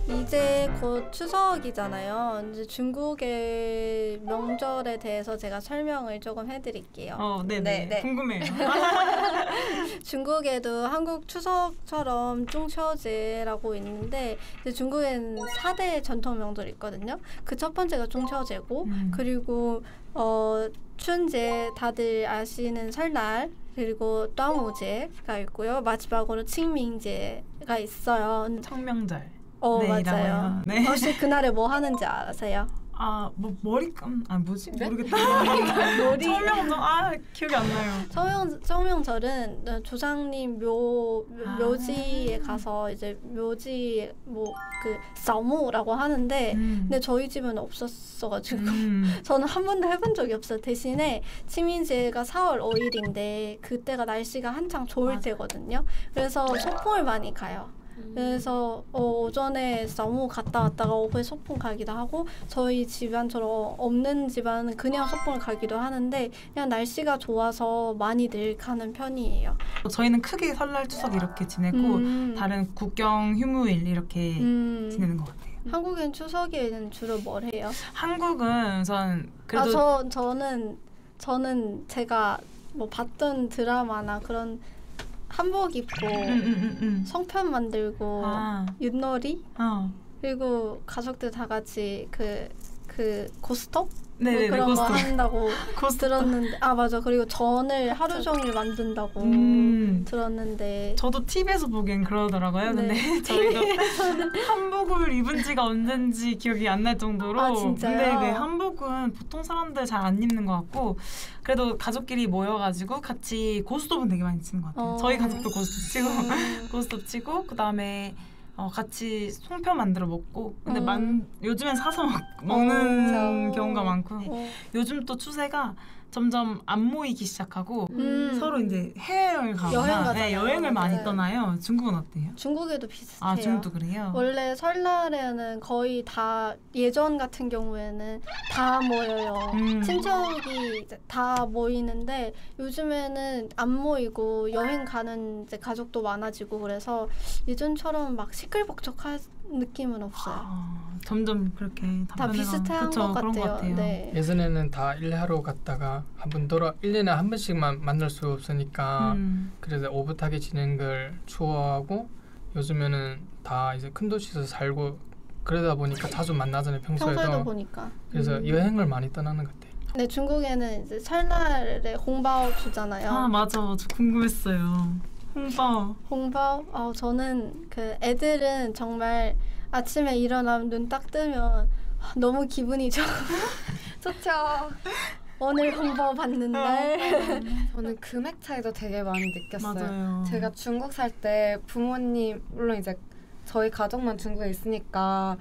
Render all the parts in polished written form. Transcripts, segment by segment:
이제 곧 추석이잖아요. 이제 중국의 명절에 대해서 제가 설명을 조금 해드릴게요. 네네. 네. 궁금해요. 중국에도 한국 추석처럼 중秋节라고 있는데 이제 중국에는 4대 전통 명절이 있거든요. 그 첫 번째가 중秋节고 그리고 춘제 다들 아시는 설날 그리고端午节가 있고요. 마지막으로清明节가 있어요. 청명절. 네, 맞아요. 네. 혹시 그날에 뭐 하는지 아세요? 머리감 뭐지? 네? 모르겠다. 청명절 기억이 안 나요. 청명절은 조상님 묘지에 가서 이제 묘지 그扫墓라고 하는데 근데 저희 집은 없었어가지고 저는 한 번도 해본 적이 없어요. 대신에清明节가 4월 5일인데 그때가 날씨가 한창 좋을 때거든요. 그래서 소풍을 많이 가요. 그래서 오전에 너무 갔다 왔다가 오후에 소풍 가기도 하고 저희 집안처럼 없는 집안은 그냥 소풍을 가기도 하는데 그냥 날씨가 좋아서 많이들 가는 편이에요. 저희는 크게 설날 추석 이렇게 지내고 다른 국경 휴무일 이렇게 지내는 것 같아요. 한국엔 추석에는 주로 뭘 해요? 한국은 우선 그래도 저는 제가 뭐 봤던 드라마나 그런 한복 입고 송편 만들고 윷놀이 그리고 가족들 다 같이 그 고스톱 네네, 그런 고스톱. 거 한다고 들었는데 맞아. 그리고 전을 하루 종일 만든다고 들었는데 저도 TV에서 보기엔 그러더라고요. 네. 근데 저희도 한복을 입은 지가 언젠지 기억이 안 날 정도로 진짜요? 네, 한복은 보통 사람들 잘 안 입는 것 같고 그래도 가족끼리 모여가지고 같이 고스톱은 되게 많이 치는 것 같아요. 저희 가족도 고스톱 치고 그 다음에 같이 송편 만들어 먹고 근데 요즘엔 사서 먹는 경우가 많고 요즘 또 추세가 점점 안 모이기 시작하고 서로 이제 해외여행을 가거나 여행을 많이 떠나요. 중국은 어때요? 중국에도 비슷해요. 중국도 그래요? 원래 설날에는 거의 다 예전 같은 경우에는 다 모여요. 친척이 이제 다 모이는데 요즘에는 안 모이고 여행 가는 이제 가족도 많아지고 그래서 예전처럼 막 시끌벅적한 느낌은 없어요. 점점 그렇게 다 비슷한 것 같아요. 네. 예전에는 다 일하러 갔다가 한 번 1년에 한 번씩만 만날 수 없으니까 그래서 오붓하게 지낸 걸 추워하고 요즘에는 다 이제 큰 도시에서 살고 그러다 보니까 자주 만나잖아요. 평소에도 보니까. 그래서 여행을 많이 떠나는 것 같아요. 네, 중국에는 이제 설날에 홍bao 주잖아요. 맞아. 저 궁금했어요. 홍bao. 저는 그 애들은 정말 아침에 일어나면 눈 딱 뜨면 너무 기분이 좋죠. 오늘 홍보 받는 날. 저는 금액 차이도 되게 많이 느꼈어요. 맞아요. 제가 중국 살 때 부모님 물론 이제 저희 가족만 중국에 있으니까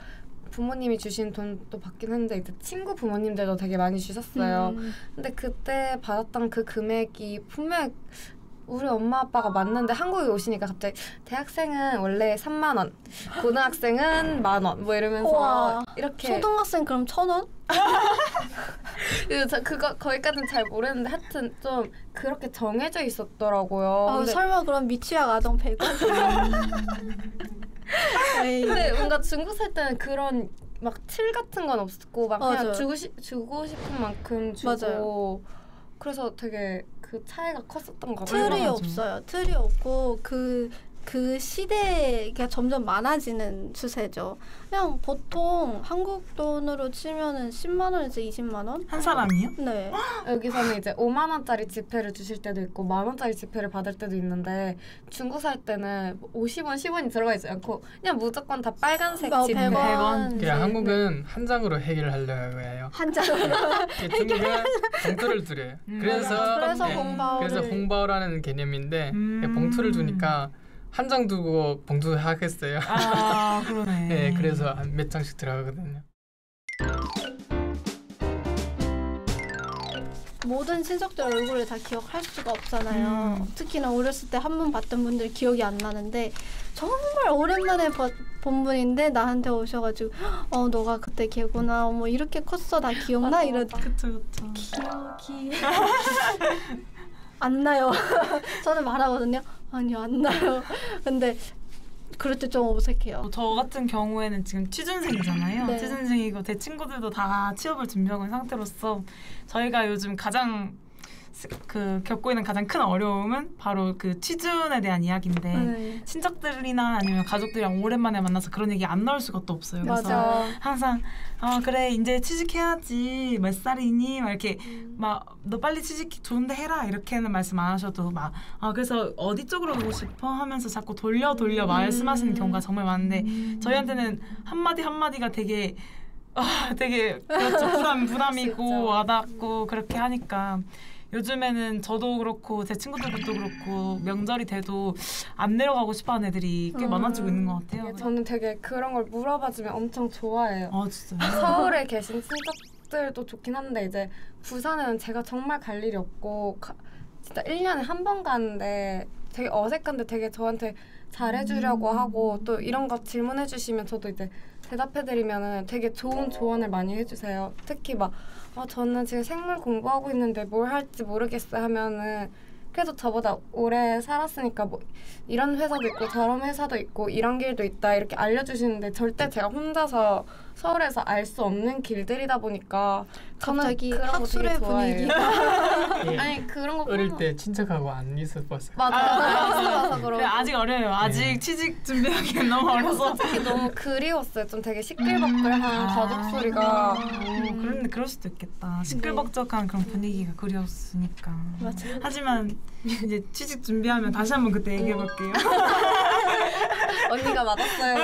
부모님이 주신 돈도 받긴 했는데 이제 친구 부모님들도 되게 많이 주셨어요. 근데 그때 받았던 그 금액이 분명 우리 엄마 아빠가 맞는데 한국에 오시니까 갑자기 대학생은 원래 3만 원, 고등학생은 10,000원 뭐 이러면서 우와, 이렇게 초등학생 그럼 1,000원? 저 그거 거기까지는 잘 모르는데 하여튼 좀 그렇게 정해져 있었더라고요. 설마 그럼 미취학 아동 100원? 근데 뭔가 중국 살 때는 그런 막 틀 같은 건 없었고 막 그냥 주고 싶은 만큼 주고 맞아요. 그래서 되게 그 차이가 컸었던 것 같아요. 틀이 없어요. 틀이 없고 그 시대가 점점 많아지는 추세죠. 그냥 보통 한국 돈으로 치면은 10만 원에서 20만 원? 한 사람이요? 네. 여기서는 이제 5만 원짜리 지폐를 주실 때도 있고 10,000 원짜리 지폐를 받을 때도 있는데 중국 살 때는 50원, 10원이 들어가 있지 않고 그냥 무조건 다 빨간색 지폐. 100원. 그냥 한국은 한 장으로 해결하려고 해요. 한 장으로? 중국은 봉투를 드려요. 그래서 홍바오라는 개념인데 봉투를 주니까 한 장 두고 봉투 하겠어요. 그러네. 네, 그래서 몇 장씩 들어가거든요. 모든 친척들 얼굴을 다 기억할 수가 없잖아요. 특히나 어렸을 때 한 번 봤던 분들 기억이 안 나는데 정말 오랜만에 본 분인데 나한테 오셔가지고 너가 그때 걔구나. 어머 이렇게 컸어. 나 기억나? 이러다. 그쵸. 기억이 안 나요. 저는 말하거든요. 아니요 안 나요. 근데 그럴 때 좀 어색해요. 저 같은 경우에는 지금 취준생이잖아요. 네. 취준생이고 제 친구들도 다 취업을 준비하고 있는 상태로서 저희가 요즘 가장 겪고 있는 가장 큰 어려움은 바로 그 취준에 대한 이야기인데 네. 친척들이나 아니면 가족들이랑 오랜만에 만나서 그런 얘기 안 나올 수가 또 없어요. 그래서 맞아. 항상 그래 이제 취직해야지 몇 살이니 막 이렇게 막 너 빨리 취직 좋은데 해라 이렇게는 말씀 안 하셔도 막 그래서 어디 쪽으로 가고 싶어 하면서 자꾸 돌려 말씀하시는 경우가 정말 많은데 저희한테는 한마디 한마디가 되게 그렇죠. 부담이고 와닿고 그렇게 하니까 요즘에는 저도 그렇고 제 친구들도 그렇고 명절이 돼도 안 내려가고 싶어하는 애들이 꽤 많아지고 있는 것 같아요. 저는 되게 그런 걸 물어봐주면 엄청 좋아해요. 진짜요? 서울에 계신 친척들도 좋긴 한데 이제 부산에는 제가 정말 갈 일이 없고 진짜 1년에 한 번 가는데 되게 어색한데 되게 저한테 잘해주려고 하고 또 이런 거 질문해주시면 저도 이제 대답해드리면은 되게 좋은 조언을 많이 해주세요. 특히 막 저는 지금 생물 공부하고 있는데 뭘 할지 모르겠어요 하면은 그래도 저보다 오래 살았으니까 뭐 이런 회사도 있고 저런 회사도 있고 이런 길도 있다 이렇게 알려주시는데 절대 제가 혼자서 서울에서 알 수 없는 길들이다 보니까 갑자기 학술의 분위기가 아니 그런 거 어릴 때 친척하고 안 있었어요. 맞아. 그래, 아직 어려요. 아직 취직 준비하기엔 너무 어려서 특히 너무 그리웠어요. 좀 되게 시끌벅글한 가족 소리가. 그런데 그럴 수도 있겠다. 시끌벅적한 그런 분위기가 그리웠으니까. 맞아. 하지만 이제 취직 준비하면 다시 한번 그때 얘기해 볼게요. 언니가 맞았어요.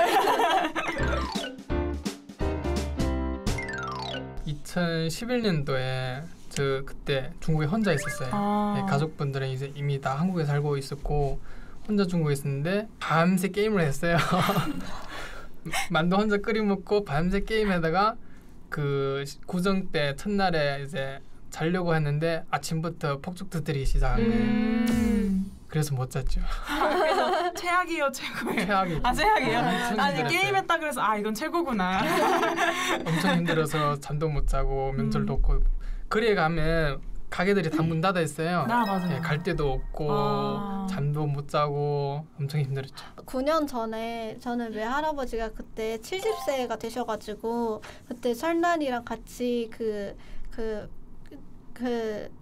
2011년도에 저 그때 중국에 혼자 있었어요. 네, 가족분들은 이제 이미 다 한국에 살고 있었고 혼자 중국에 있었는데 밤새 게임을 했어요. 만두 혼자 끓여 먹고 밤새 게임하다가 그 구정 때 첫날에 이제 자려고 했는데 아침부터 폭죽 터뜨리기 시작한 거예요. 그래서 못 잤죠. 그래서 최악이요, 최고예요. 최악이죠. 최악이에요. 아니 게임했다 그래서 이건 최고구나. 엄청 힘들어서 잠도 못 자고 명절도 없고 거리에 가면 가게들이 다 문 닫아 있어요. 맞아요. 네, 갈 데도 없고 잠도 못 자고 엄청 힘들었죠. 9년 전에 저는 외할아버지가 그때 70세가 되셔가지고 그때 설날이랑 같이 그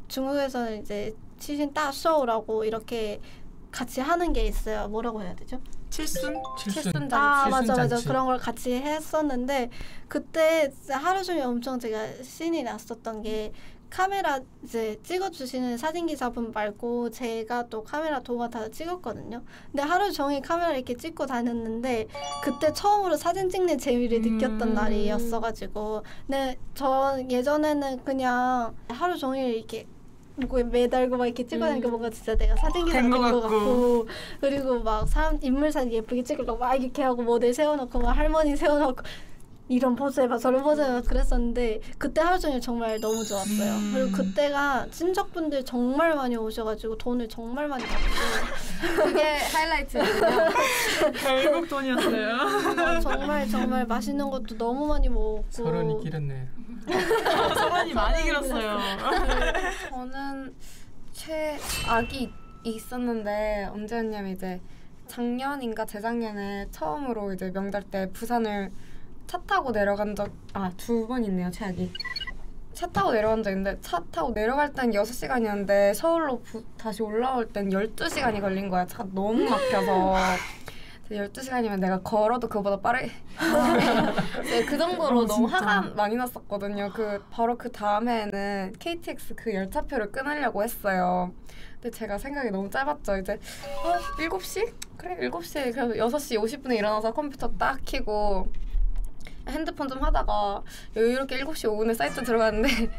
중국에서는 이제 치신 따쇼라고 이렇게 같이 하는 게 있어요. 뭐라고 해야 되죠? 칠순 맞아. 그런 걸 같이 했었는데 그때 하루 종일 엄청 제가 신이 났었던 게 카메라 이제 찍어주시는 사진기사분 말고 제가 또 카메라 도마 다 찍었거든요. 근데 하루 종일 카메라 이렇게 찍고 다녔는데 그때 처음으로 사진 찍는 재미를 느꼈던 날이었어가지고 근데 저 예전에는 그냥 하루 종일 이렇게 목에 매달고 막 이렇게 찍어다니까 뭔가 진짜 내가 사진기사 된 것 같고 그리고 막 인물 사진 예쁘게 찍으려고 막 이렇게 하고 모델 세워놓고 막 할머니 세워놓고 이런 포즈 해봐 저런 포즈 해봐 그랬었는데 그때 하루 종일 정말 너무 좋았어요. 그리고 그때가 친척분들 정말 많이 오셔가지고 돈을 정말 많이 받고 그게 하이라이트였군요. 결국 돈이었어요. 정말 맛있는 것도 너무 많이 먹고 서론이 길었네. 서론이 많이 길었어요. 저는 최악이 있었는데 언제였냐면 이제 작년인가 재작년에 처음으로 이제 명절 때 부산을 차 타고 내려간 적 2번 있네요. 최악이 차 타고 내려간 적 있는데 차 타고 내려갈 땐 6시간이었는데 서울로 다시 올라올 땐 12시간이 걸린 거야. 차가 너무 막혀서 12시간이면 내가 걸어도 그거보다 빠르게 네, 그 정도로 너무 화가 많이 났었거든요. 바로 그 다음에는 KTX 그 열차표를 끊으려고 했어요. 근데 제가 생각이 너무 짧았죠. 이제 7시? 그래 7시 그래서 6시 50분에 일어나서 컴퓨터 딱 켜고 핸드폰 좀 하다가 여유롭게 7시 5분에 사이트 들어갔는데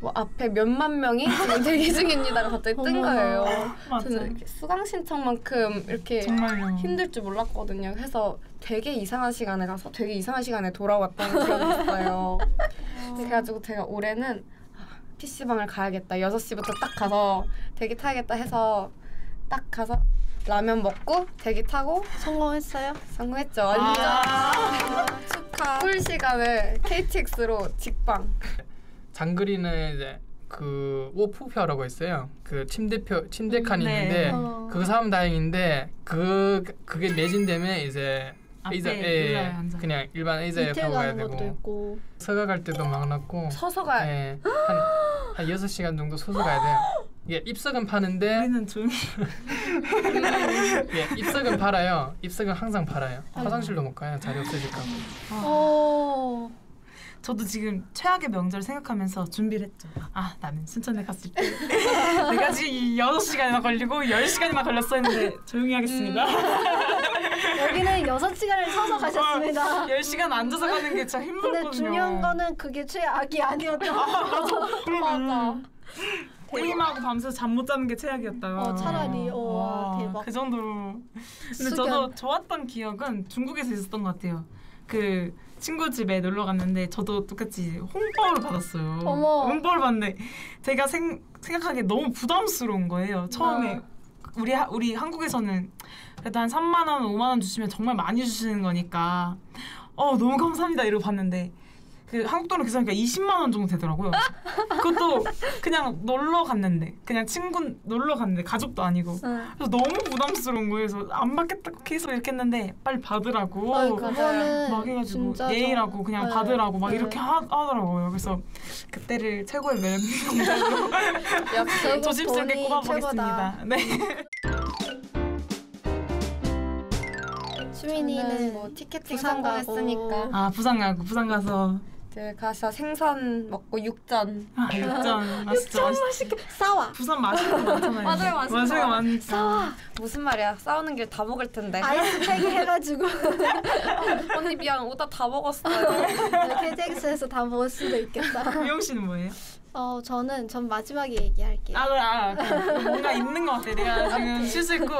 뭐 앞에 몇만 명이 지금 대기 중입니다가 갑자기 뜬 거예요. 저는 이렇게 수강 신청만큼 이렇게 정말요. 힘들 줄 몰랐거든요. 그래서 되게 이상한 시간에 가서 되게 이상한 시간에 돌아왔던 기억이 있어요. 그래가지고 제가 올해는 PC방을 가야겠다. 6시부터 딱 가서 대기 타야겠다 해서 딱 가서 라면 먹고 대기 타고 성공했어요? 성공했죠. 완전 축하. 풀 시간을 KTX로 직방. 장거리는 이제 그 워프표라고 있어요. 그 침대 칸이 있는데 그거 사면 다행인데 그게 매진되면 이제 그냥 일반 의자에 타고 가야 되고 서가 갈 때도 많았고 서서 가. 한 6시간 정도 서서 가야 돼요. 예, 입석은 파는데 우리는 조용히 예, 입석은 팔아요. 입석은 항상 팔아요. 화장실도 못 가요. 자리 없어질까 봐. 저도 지금 최악의 명절 생각하면서 준비를 했죠. 나는 순천에 갔을 때 내가 지금 6시간이나 걸리고 10시간이나 걸렸어 했는데 조용히 하겠습니다. 여기는 6시간을 서서 가셨습니다. 10시간 앉아서 가는 게 진짜 힘들거든요. 근데 중요한 거는 그게 최악이 아니었던 맞아. 게임하고 밤새서 잠 못 자는 게 최악이었다. 차라리 와, 대박. 그 정도로. 근데 저도 좋았던 기억은 중국에서 있었던 것 같아요. 그 친구 집에 놀러 갔는데 저도 똑같이 홍보를 받았어요. 어머. 홍보를 받는데 제가 생각하기에 너무 부담스러운 거예요. 처음에 우리 한국에서는 그래도 한 3만 원, 5만 원 주시면 정말 많이 주시는 거니까 너무 감사합니다 이러고 봤는데 그 한국 돈으로 계산하니까 20만 원 정도 되더라고요. 그것도 그냥 놀러 갔는데 그냥 친구 놀러 갔는데 가족도 아니고 그래서 너무 부담스러운 거예요. 그래서 안 받겠다고 계속 이렇게 했는데 빨리 받으라고 막 해가지고 예의라고 그냥 받으라고 막 이렇게 하더라고요. 그래서 그때를 최고의 명절로 조심스럽게 꼽아보겠습니다. 네. 수민이는 뭐 티켓팅 성공했으니까 부산 가서 가서 생선 먹고 육전. 육전 맛있게 싸워. 부산 맛있는 거 많잖아요. 맞아요, 맛있는 거 많으니까. 싸워. 무슨 말이야? 싸우는 길 다 먹을 텐데. 아이스팩 해가지고. 언니 미안, 오다 다 먹었어요. KTX에서 다 먹을 수도 있겠다. 미영 씨는 뭐예요? 전 마지막에 얘기할게요. 뭔가 있는 것 같아. 내가 지금 실수했고.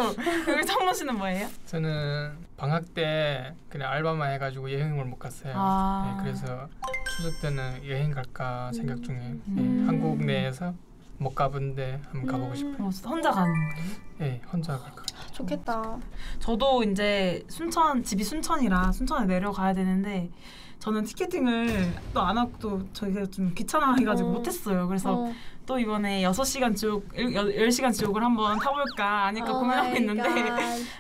여기 성모 씨는 뭐예요? 저는 방학 때 그냥 알바만 해가지고 여행을 못 갔어요. 네, 그래서 추석 때는 여행 갈까 생각 중에 한국 내에서 못 가본데 한번 가보고 싶어요. 혼자 가는 거예요? 네, 혼자 갈 거예요. 좋겠다. 저도 이제 집이 순천이라 순천에 내려가야 되는데 저는 티켓팅을 또 안 하고 또 저희가 좀 귀찮아해가지고 못했어요. 그래서 또 이번에 6시간 지옥, 10시간 지옥을 한번 타볼까 아닐까 고민하고 있는데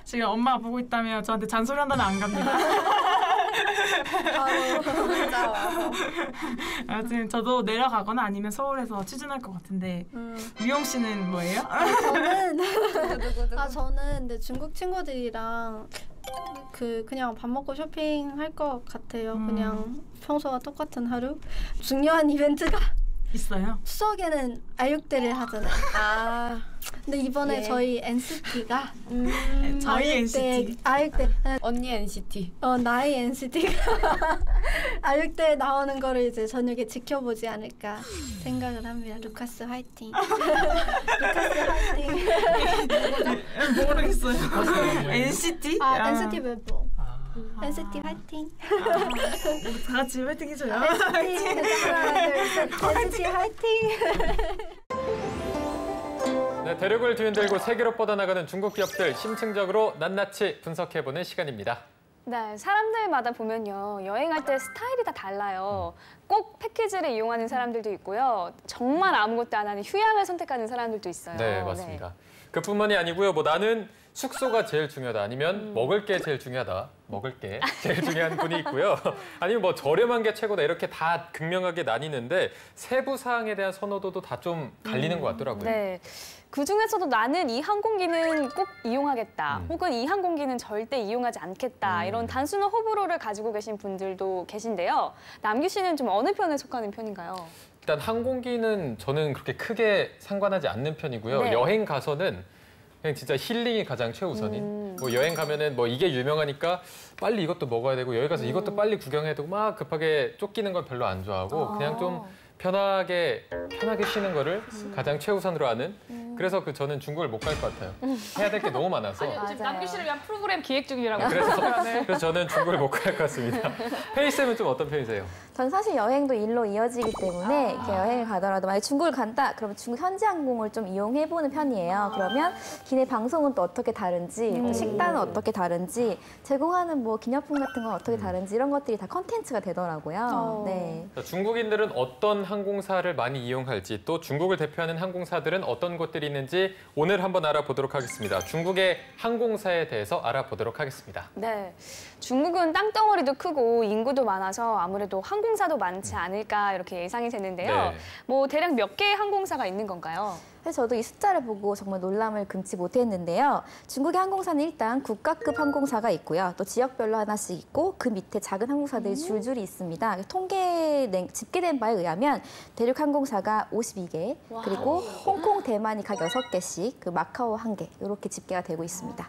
지금 엄마가 보고 있다면 저한테 잔소리한다면 안 갑니다. 진짜. 네. 저도 내려가거나 아니면 서울에서 취준할 것 같은데 미영 씨는 뭐예요? 저는 근데 중국 친구들이랑 그냥 밥 먹고 쇼핑할 것 같아요. 그냥 평소와 똑같은 하루. 중요한 이벤트가 있어요? 추석에는 아육대를 하잖아요. 근데 이번에 저희 NCT가 저희 NCT 아육대 언니 NCT 나의 NCT가 아육대에 나오는 거를 이제 저녁에 지켜보지 않을까 생각을 합니다. 루카스 화이팅. 루카스 화이팅. 모르겠어요. NCT? NCT 멤버. NCT 화이팅. 다 같이 화이팅 해줘요. NCT 화이팅. 네, 대륙을 뒤흔들고 세계로 뻗어나가는 중국 기업들 심층적으로 낱낱이 분석해보는 시간입니다. 네, 사람들마다 보면요. 여행할 때 스타일이 다 달라요. 꼭 패키지를 이용하는 사람들도 있고요. 정말 아무것도 안 하는 휴양을 선택하는 사람들도 있어요. 네, 맞습니다. 그뿐만이 아니고요. 나는 숙소가 제일 중요하다. 아니면 먹을 게 제일 중요하다. 먹을 게 제일 중요한 분이 있고요. 아니면 저렴한 게 최고다. 이렇게 다 극명하게 나뉘는데 세부 사항에 대한 선호도도 다 좀 갈리는 것 같더라고요. 네. 그중에서도 나는 이 항공기는 꼭 이용하겠다. 혹은 이 항공기는 절대 이용하지 않겠다. 이런 단순한 호불호를 가지고 계신 분들도 계신데요. 남규 씨는 좀 어느 편에 속하는 편인가요? 일단 항공기는 저는 그렇게 크게 상관하지 않는 편이고요. 네. 여행 가서는 그냥 진짜 힐링이 가장 최우선인. 여행 가면은 이게 유명하니까 빨리 이것도 먹어야 되고 여기 가서 이것도 빨리 구경해야 되고 막 급하게 쫓기는 걸 별로 안 좋아하고 그냥 좀 편하게 쉬는 거를 가장 최우선으로 하는. 그래서 저는 중국을 못 갈 것 같아요. 해야 될 게 너무 많아서. 지금 남규 씨를 위한 프로그램 기획 중이라고. 그래서 저는 중국을 못 갈 것 같습니다. 페이쌤은 좀 어떤 편이세요? 전 사실 여행도 일로 이어지기 때문에 이렇게 여행을 가더라도 만약 중국을 간다 그러면 중국 현지 항공을 좀 이용해보는 편이에요. 그러면 기내 방송은 또 어떻게 다른지, 또 식단은 어떻게 다른지, 제공하는 뭐 기념품 같은 건 어떻게 다른지 이런 것들이 다 컨텐츠가 되더라고요. 네. 중국인들은 어떤 항공사를 많이 이용할지 또 중국을 대표하는 항공사들은 어떤 곳들이 있는지 오늘 한번 알아보도록 하겠습니다. 중국의 항공사에 대해서 알아보도록 하겠습니다. 네, 중국은 땅덩어리도 크고 인구도 많아서 아무래도 항공사도 많지 않을까 이렇게 예상이 되는데요. 네. 뭐 대략 몇 개의 항공사가 있는 건가요? 그래서 저도 이 숫자를 보고 정말 놀람을 금치 못했는데요. 중국의 항공사는 일단 국가급 항공사가 있고요. 또 지역별로 하나씩 있고 그 밑에 작은 항공사들이 줄줄이 있습니다. 집계된 바에 의하면 대륙 항공사가 52개, 그리고 홍콩, 대만이 각 6개씩, 그 마카오 1개 이렇게 집계가 되고 있습니다.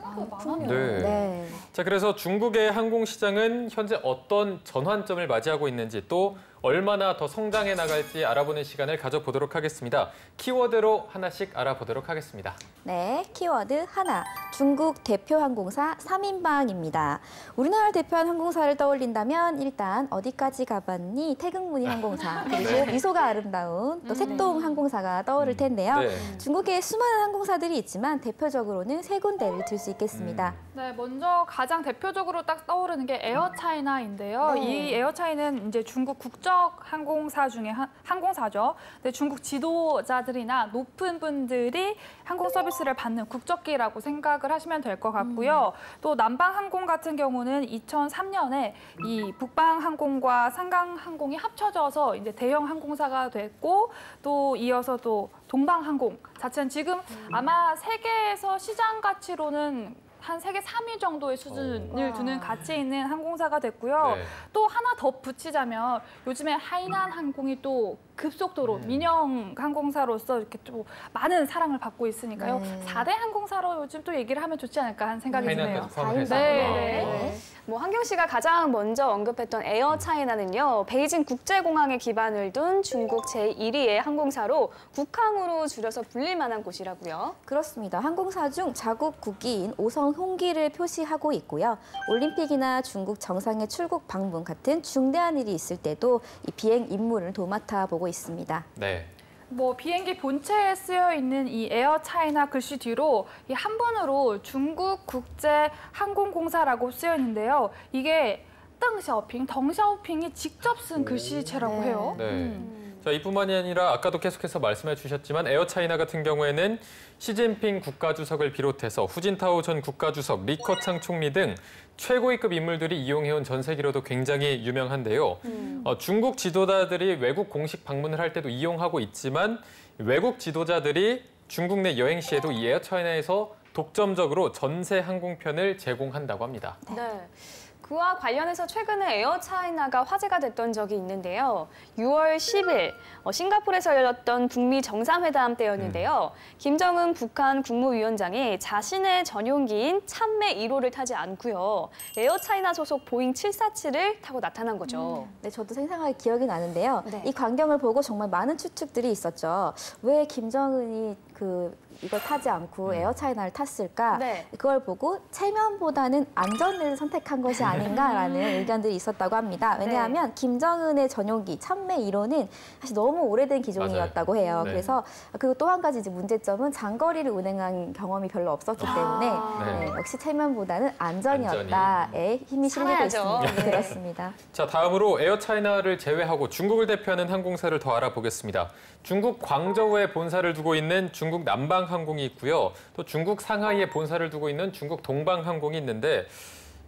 네. 네. 자, 그래서 중국의 항공시장은 현재 어떤 전환점을 맞이하고 있는지 또 얼마나 더 성장해 나갈지 알아보는 시간을 가져보도록 하겠습니다. 키워드로 하나씩 알아보도록 하겠습니다. 네, 키워드 하나. 중국 대표 항공사 3인방입니다. 우리나라를 대표한 항공사를 떠올린다면 일단 어디까지 가봤니? 태극무늬 항공사, 그리고 네. 미소가 아름다운 또 색동 항공사가 떠오를 텐데요. 네. 중국에 수많은 항공사들이 있지만 대표적으로는 세 군데를 들 수 있겠습니다. 네, 먼저 가장 대표적으로 딱 떠오르는 게 에어차이나인데요. 네. 이 에어차이나는 이제 중국 국적 항공사 중에 항공사죠. 근데 중국 지도자들이나 높은 분들이 항공 서비스를 받는 국적기라고 생각을 하시면 될 것 같고요. 또 남방항공 같은 경우는 2003년에 이 북방항공과 상강항공이 합쳐져서 이제 대형 항공사가 됐고, 또 이어서 또 동방항공 자체는 지금 아마 세계에서 시장 가치로는 한 세계 3위 정도의 수준을 두는 가치 있는 항공사가 됐고요. 네. 또 하나 더 붙이자면 요즘에 하이난 항공이 또 급속도로 민영 항공사로서 이렇게 또 많은 사랑을 받고 있으니까요. 네. 4대 항공사로 요즘 또 얘기를 하면 좋지 않을까 하는 생각이 드네요. 하이난까지 포함해서. 네. 뭐 한경 씨가 가장 먼저 언급했던 에어차이나는요, 베이징 국제공항에 기반을 둔 중국 제1위의 항공사로 국항으로 줄여서 불릴 만한 곳이라고요. 그렇습니다. 항공사 중 자국 국기인 오성 홍기를 표시하고 있고요. 올림픽이나 중국 정상의 출국 방문 같은 중대한 일이 있을 때도 이 비행 임무를 도맡아 보고 있습니다. 네. 뭐 비행기 본체에 쓰여 있는 이 에어차이나 글씨 뒤로 이 한문으로 중국 국제 항공공사라고 쓰여 있는데요. 이게 덩샤오핑이 직접 쓴 글씨체라고 해요. 네. 자, 이뿐만이 아니라 아까도 계속해서 말씀해 주셨지만 에어차이나 같은 경우에는 시진핑 국가주석을 비롯해서 후진타오 전 국가주석, 리커창 총리 등 최고위급 인물들이 이용해온 전세기로도 굉장히 유명한데요. 중국 지도자들이 외국 공식 방문을 할 때도 이용하고 있지만 외국 지도자들이 중국 내 여행 시에도 이 에어차이나에서 독점적으로 전세 항공편을 제공한다고 합니다. 네. 그와 관련해서 최근에 에어차이나가 화제가 됐던 적이 있는데요. 6월 10일 싱가포르에서 열렸던 북미 정상회담 때였는데요. 김정은 북한 국무위원장이 자신의 전용기인 참매 1호를 타지 않고요. 에어차이나 소속 보잉 747을 타고 나타난 거죠. 네, 저도 생생하게 기억이 나는데요. 네. 이 광경을 보고 정말 많은 추측들이 있었죠. 왜 김정은이 이걸 타지 않고 에어차이나를 탔을까? 네. 그걸 보고 체면보다는 안전을 선택한 것이 아닌가라는 의견들이 있었다고 합니다. 왜냐하면 김정은의 전용기 참매 1호는 사실 너무 오래된 기종이었다고 해요. 네. 그래서 그리고 또 한 가지 이제 문제점은 장거리를 운행한 경험이 별로 없었기 때문에 네. 역시 체면보다는 안전이었다에 힘이 실리고 살아야죠. 있습니다. 네. 그렇습니다. 자, 다음으로 에어차이나를 제외하고 중국을 대표하는 항공사를 더 알아보겠습니다. 중국 광저우에 본사를 두고 있는 중국 남방항공이 있고요. 또 중국 상하이에 본사를 두고 있는 중국 동방항공이 있는데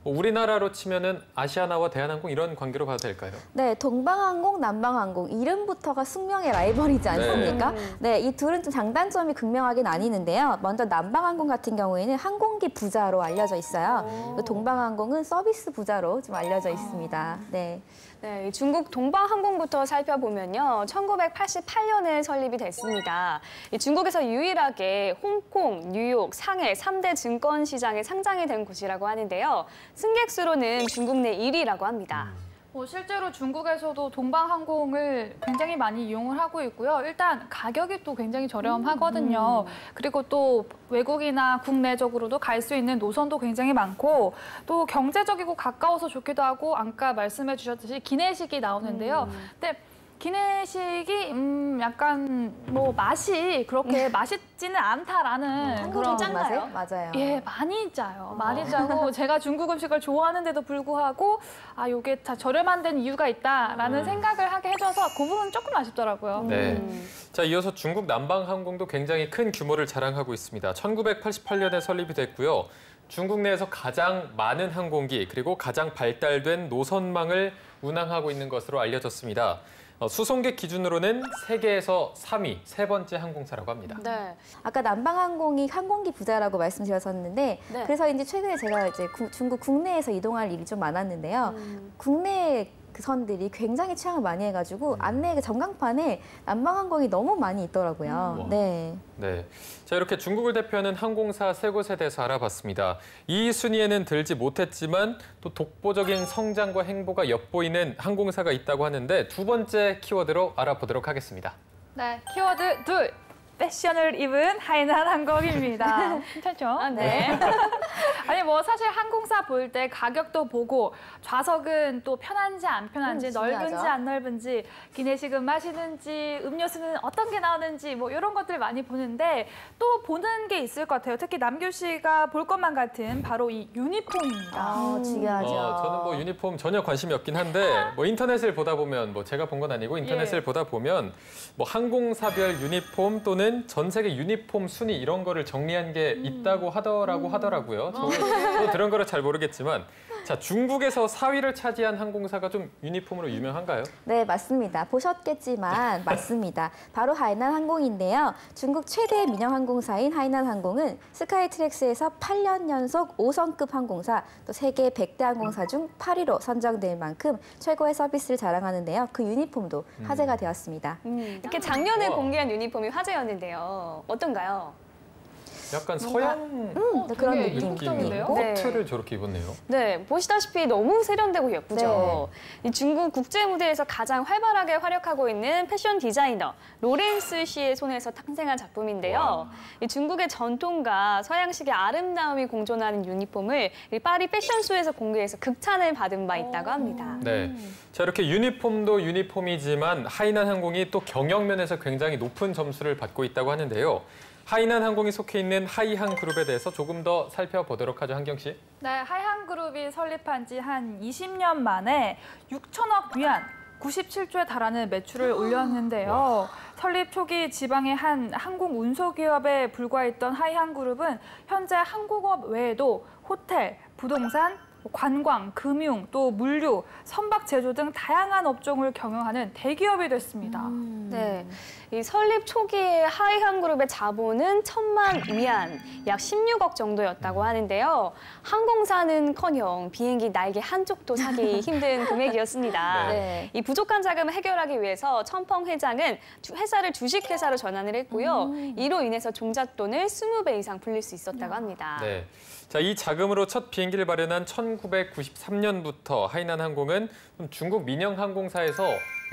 우리나라로 치면은 아시아나와 대한항공 이런 관계로 봐도 될까요? 네, 동방항공, 남방항공 이름부터가 숙명의 라이벌이지 않습니까? 네, 이 둘은 좀 장단점이 극명하게 나뉘는데요. 먼저 남방항공 같은 경우에는 항공기 부자로 알려져 있어요. 동방항공은 서비스 부자로 좀 알려져 있습니다. 네. 네, 중국 동방항공부터 살펴보면요. 1988년에 설립이 됐습니다. 중국에서 유일하게 홍콩, 뉴욕, 상해 3대 증권시장에 상장이 된 곳이라고 하는데요. 승객 수로는 중국 내 1위라고 합니다. 실제로 중국에서도 동방항공을 굉장히 많이 이용을 하고 있고요. 일단 가격이 또 굉장히 저렴하거든요. 그리고 또 외국이나 국내적으로도 갈 수 있는 노선도 굉장히 많고 또 경제적이고 가까워서 좋기도 하고 아까 말씀해 주셨듯이 기내식이 나오는데요. 근데 기내식이 약간 뭐 맛이 그렇게 맛있지는 않다라는 한국인 짠가요? 맞아요. 예, 많이 짜요. 많이 짜고 제가 중국 음식을 좋아하는데도 불구하고 아, 요게 다 저렴한 데는 이유가 있다라는 생각을 하게 해줘서 그 부분 조금 아쉽더라고요. 네. 자, 이어서 중국 남방항공도 굉장히 큰 규모를 자랑하고 있습니다. 1988년에 설립이 됐고요. 중국 내에서 가장 많은 항공기 그리고 가장 발달된 노선망을 운항하고 있는 것으로 알려졌습니다. 수송객 기준으로는 세계에서 3위, 세 번째 항공사라고 합니다. 네. 아까 남방항공이 항공기 부자라고 말씀드렸었는데 네. 그래서 최근에 제가 중국 국내에서 이동할 일이 좀 많았는데요. 국내 그 선들이 굉장히 취향을 많이 해가지고 안내 전광판에 남방항공이 너무 많이 있더라고요. 네. 네. 자, 이렇게 중국을 대표하는 항공사 세 곳에 대해서 알아봤습니다. 이 순위에는 들지 못했지만 또 독보적인 성장과 행보가 엿보이는 항공사가 있다고 하는데 두 번째 키워드로 알아보도록 하겠습니다. 네, 키워드 둘. 패션을 입은 하이난 항공입니다. 괜찮죠? 아, 네. 아니 뭐 사실 항공사 볼 때 가격도 보고 좌석은 또 편한지 안 편한지 넓은지 안 넓은지 기내식은 마시는지 음료수는 어떤 게 나오는지 뭐 이런 것들 많이 보는데 또 보는 게 있을 것 같아요. 특히 남규 씨가 볼 것만 같은 바로 이 유니폼입니다. 중요하죠. 저는 뭐 유니폼 전혀 관심이 없긴 한데 뭐 인터넷을 보다 보면 뭐 제가 본 건 아니고 인터넷을 보다 보면 뭐 항공사별 유니폼 또는 전 세계 유니폼 순위 이런 거를 정리한 게 있다고 하더라고요. 저도 그런 거를 잘 모르겠지만 자, 중국에서 4위를 차지한 항공사가 좀 유니폼으로 유명한가요? 네, 맞습니다. 보셨겠지만 맞습니다. 바로 하이난 항공인데요. 중국 최대 민영 항공사인 하이난 항공은 스카이트랙스에서 8년 연속 5성급 항공사, 또 세계 100대 항공사 중 8위로 선정될 만큼 최고의 서비스를 자랑하는데요. 그 유니폼도 화제가 되었습니다. 이렇게 작년에 공개한 유니폼이 화제였는데요. 어떤가요? 약간 서양 그런 느낌인데요? 코트를 저렇게 입었네요. 네, 보시다시피 너무 세련되고 예쁘죠. 이 중국 국제 무대에서 가장 활발하게 활약하고 있는 패션 디자이너 로렌스 씨의 손에서 탄생한 작품인데요. 이 중국의 전통과 서양식의 아름다움이 공존하는 유니폼을 이 파리 패션쇼에서 공개해서 극찬을 받은 바 있다고 합니다. 네, 자, 이렇게 유니폼도 유니폼이지만 하이난 항공이 또 경영면에서 굉장히 높은 점수를 받고 있다고 하는데요. 하이난 항공이 속해 있는 하이항 그룹에 대해서 조금 더 살펴보도록 하죠, 한경 씨. 네, 하이항 그룹이 설립한 지 한 20년 만에 6천억 위안, 97조에 달하는 매출을 올렸는데요. 설립 초기 지방의 한 항공 운소 기업에 불과했던 하이항 그룹은 현재 항공업 외에도 호텔, 부동산, 관광, 금융, 또 물류, 선박 제조 등 다양한 업종을 경영하는 대기업이 됐습니다. 네, 이 설립 초기에 하이항그룹의 자본은 1,000만 위안, 약 16억 정도였다고 하는데요. 항공사는커녕 비행기 날개 한쪽도 사기 힘든 금액이었습니다. 네. 이 부족한 자금을 해결하기 위해서 천펑 회장은 회사를 주식회사로 전환을 했고요. 이로 인해서 종잣돈을 20배 이상 불릴 수 있었다고 합니다. 네. 자, 이 자금으로 첫 비행기를 마련한 1993년부터 하이난 항공은 중국 민영 항공사에서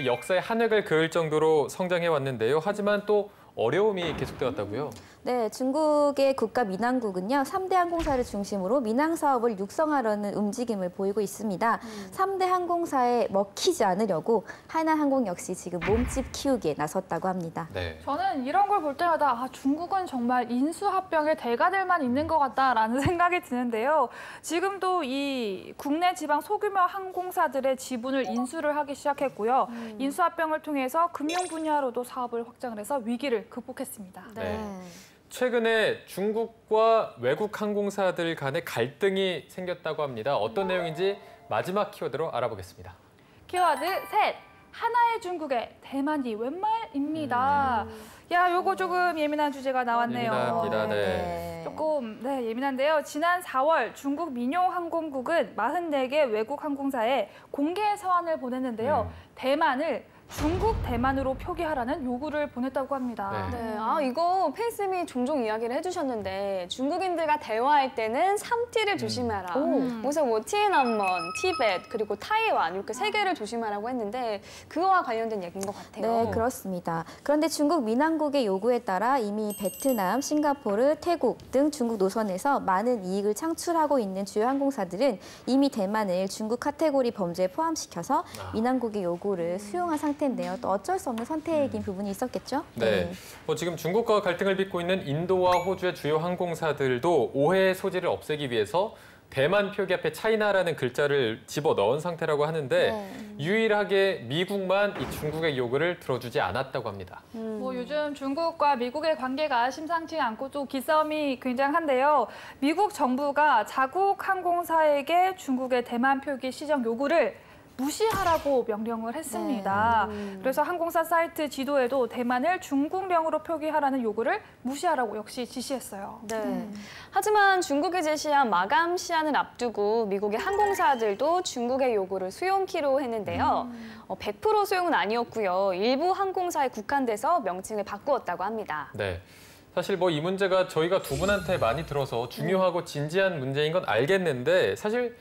역사의 한 획을 그을 정도로 성장해 왔는데요. 하지만 또 어려움이 계속되었다고요? 네, 중국의 국가 민항국은요, 3대 항공사를 중심으로 민항 사업을 육성하려는 움직임을 보이고 있습니다. 3대 항공사에 먹히지 않으려고 하이난 항공 역시 지금 몸집 키우기에 나섰다고 합니다. 네. 저는 이런 걸 볼 때마다 아, 중국은 정말 인수합병의 대가들만 있는 것 같다라는 생각이 드는데요. 지금도 이 국내 지방 소규모 항공사들의 지분을 인수를 하기 시작했고요. 인수합병을 통해서 금융 분야로도 사업을 확장을 해서 위기를 극복했습니다. 네. 최근에 중국과 외국 항공사들 간에 갈등이 생겼다고 합니다. 어떤 내용인지 마지막 키워드로 알아보겠습니다. 키워드 셋. 하나의 중국의 대만이 웬 말입니다. 야, 요거 조금 예민한 주제가 나왔네요. 예민합니다. 네. 조금 예민한데요. 지난 4월 중국 민용항공국은 44개 외국 항공사에 공개 서한을 보냈는데요. 대만을 중국, 대만으로 표기하라는 요구를 보냈다고 합니다. 네, 이거 페이쌤이 종종 이야기를 해주셨는데 중국인들과 대화할 때는 3T를 조심하라. 그래서 뭐 티에난먼, 티벳, 그리고 타이완 이렇게 3개를 조심하라고 했는데 그거와 관련된 얘기인 것 같아요. 네, 그렇습니다. 그런데 중국 민항국의 요구에 따라 이미 베트남, 싱가포르, 태국 등 중국 노선에서 많은 이익을 창출하고 있는 주요 항공사들은 이미 대만을 중국 카테고리 범죄에 포함시켜서 민항국의 요구를 수용한 상태인데요. 또 어쩔 수 없는 선택인 부분이 있었겠죠? 네. 지금 중국과 갈등을 빚고 있는 인도와 호주의 주요 항공사들도 오해의 소지를 없애기 위해서 대만 표기 앞에 차이나라는 글자를 집어넣은 상태라고 하는데 유일하게 미국만 이 중국의 요구를 들어주지 않았다고 합니다. 뭐 요즘 중국과 미국의 관계가 심상치 않고 또 기싸움이 굉장한데요. 미국 정부가 자국 항공사에게 중국의 대만 표기 시정 요구를 무시하라고 명령을 했습니다. 그래서 항공사 사이트 지도에도 대만을 중국령으로 표기하라는 요구를 무시하라고 역시 지시했어요. 네. 하지만 중국이 제시한 마감 시한을 앞두고 미국의 항공사들도 중국의 요구를 수용키로 했는데요. 100% 수용은 아니었고요. 일부 항공사에 국한돼서 명칭을 바꾸었다고 합니다. 네. 사실 이 문제가 저희가 두 분한테 많이 들어서 중요하고 진지한 문제인 건 알겠는데 사실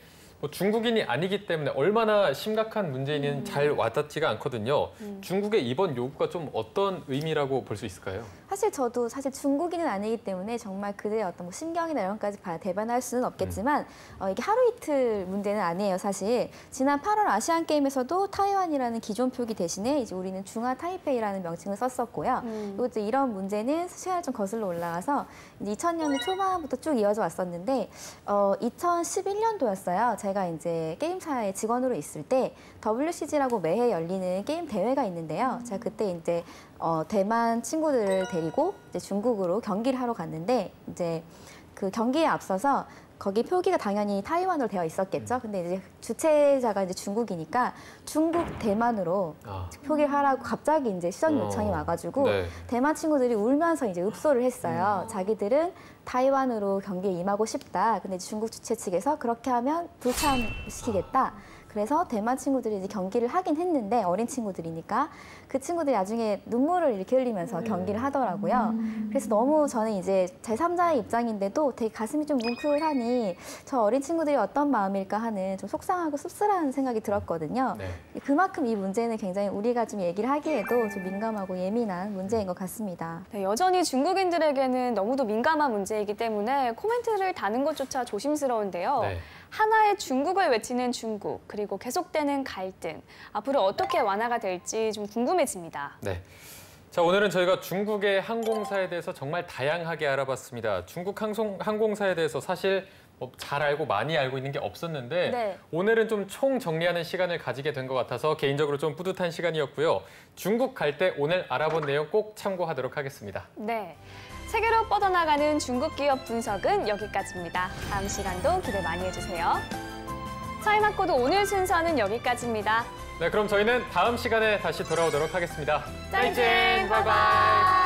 중국인이 아니기 때문에 얼마나 심각한 문제인지는 잘 와닿지가 않거든요. 중국의 이번 요구가 좀 어떤 의미라고 볼 수 있을까요? 저도 중국인은 아니기 때문에 정말 그들의 어떤 신경이나 이런 것까지 대변할 수는 없겠지만 이게 하루 이틀 문제는 아니에요, 사실. 지난 8월 아시안 게임에서도 타이완이라는 기존 표기 대신에 이제 우리는 중화 타이페이라는 명칭을 썼었고요. 그리고 또 이런 문제는 시간이 좀 거슬러 올라가서 2000년대 초반부터 쭉 이어져 왔었는데 2011년도였어요. 제가 이제 게임사의 직원으로 있을 때 WCG라고 매해 열리는 게임 대회가 있는데요. 제가 그때 이제 대만 친구들을 데리고 이제 중국으로 경기를 하러 갔는데 이제 그 경기에 앞서서 거기 표기가 당연히 타이완으로 되어 있었겠죠. 근데 이제 주최자가 이제 중국이니까 중국 대만으로 표기를 하라고 갑자기 이제 시전 요청이 와가지고 대만 친구들이 울면서 이제 읍소를 했어요. 자기들은 타이완으로 경기에 임하고 싶다. 근데 중국 주최 측에서 그렇게 하면 불참시키겠다. 그래서 대만 친구들이 이제 경기를 하긴 했는데 어린 친구들이니까 그 친구들이 나중에 눈물을 이렇게 흘리면서 경기를 하더라고요. 그래서 너무 저는 이제 제3자의 입장인데도 되게 가슴이 좀 뭉클하니 저 어린 친구들이 어떤 마음일까 하는 좀 속상하고 씁쓸한 생각이 들었거든요. 그만큼 이 문제는 굉장히 우리가 좀 얘기를 하기에도 좀 민감하고 예민한 문제인 것 같습니다. 네, 여전히 중국인들에게는 너무도 민감한 문제이기 때문에 코멘트를 다는 것조차 조심스러운데요. 하나의 중국을 외치는 중국, 그리고 계속되는 갈등, 앞으로 어떻게 완화가 될지 좀 궁금해집니다. 네. 자, 오늘은 저희가 중국의 항공사에 대해서 정말 다양하게 알아봤습니다. 중국 항공사에 대해서 사실 잘 알고 많이 알고 있는 게 없었는데 오늘은 좀 총정리하는 시간을 가지게 된 것 같아서 개인적으로 좀 뿌듯한 시간이었고요. 중국 갈 때 오늘 알아본 내용 꼭 참고하도록 하겠습니다. 네. 세계로 뻗어나가는 중국 기업 분석은 여기까지입니다. 다음 시간도 기대 많이 해주세요. 차이나코도 오늘 순서는 여기까지입니다. 네, 그럼 저희는 다음 시간에 다시 돌아오도록 하겠습니다. 再见，拜拜。